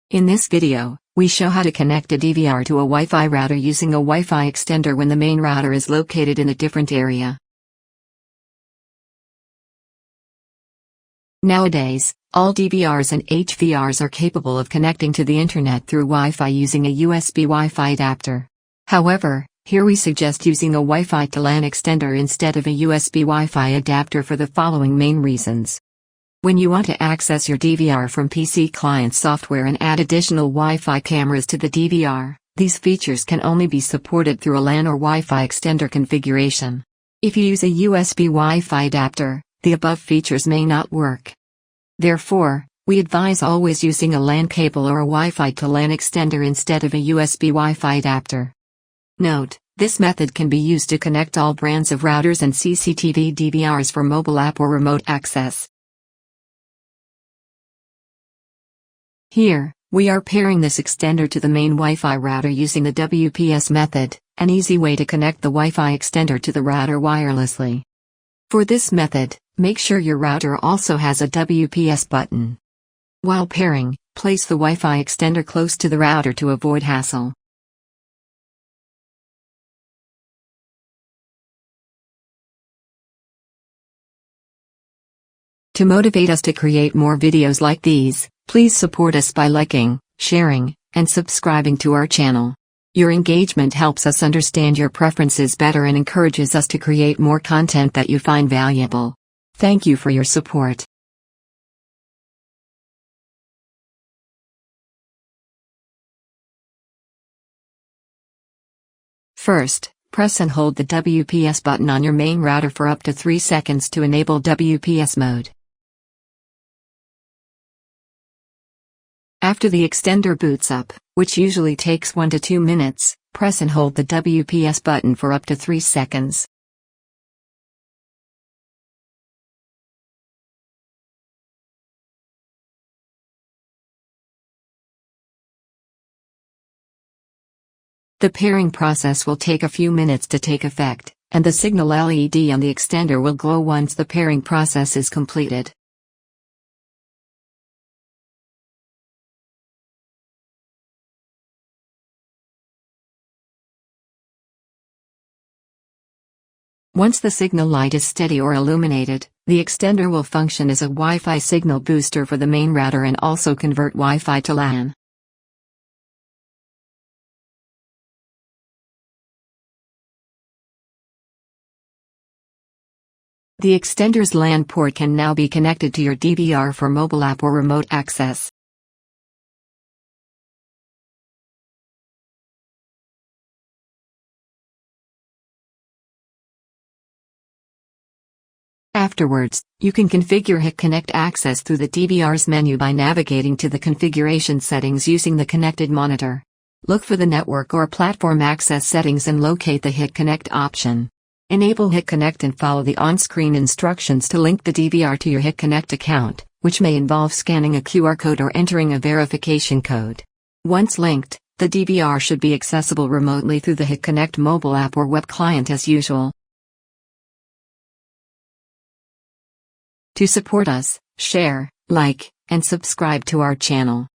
In this video, we show how to connect a DVR to a Wi-Fi router using a Wi-Fi extender when the main router is located in a different area. Nowadays, all DVRs and HVRs are capable of connecting to the internet through Wi-Fi using a USB Wi-Fi adapter. However, here we suggest using a Wi-Fi to LAN extender instead of a USB Wi-Fi adapter for the following main reasons. When you want to access your DVR from PC client software and add additional Wi-Fi cameras to the DVR, these features can only be supported through a LAN or Wi-Fi extender configuration. If you use a USB Wi-Fi adapter, the above features may not work. Therefore, we advise always using a LAN cable or a Wi-Fi to LAN extender instead of a USB Wi-Fi adapter. Note, this method can be used to connect all brands of routers and CCTV DVRs for mobile app or remote access. Here, we are pairing this extender to the main Wi-Fi router using the WPS method, an easy way to connect the Wi-Fi extender to the router wirelessly. For this method, make sure your router also has a WPS button. While pairing, place the Wi-Fi extender close to the router to avoid hassle. To motivate us to create more videos like these, please support us by liking, sharing, and subscribing to our channel. Your engagement helps us understand your preferences better and encourages us to create more content that you find valuable. Thank you for your support. First, press and hold the WPS button on your main router for up to 3 seconds to enable WPS mode. After the extender boots up, which usually takes 1 to 2 minutes, press and hold the WPS button for up to 3 seconds. The pairing process will take a few minutes to take effect, and the signal LED on the extender will glow once the pairing process is completed. Once the signal light is steady or illuminated, the extender will function as a Wi-Fi signal booster for the main router and also convert Wi-Fi to LAN. The extender's LAN port can now be connected to your DVR for mobile app or remote access. Afterwards, you can configure HIC Connect access through the DVR's menu by navigating to the configuration settings using the connected monitor. Look for the network or platform access settings and locate the HIC Connect option. Enable HIC Connect and follow the on-screen instructions to link the DVR to your HIC Connect account, which may involve scanning a QR code or entering a verification code. Once linked, the DVR should be accessible remotely through the HIC Connect mobile app or web client as usual. To support us, share, like, and subscribe to our channel.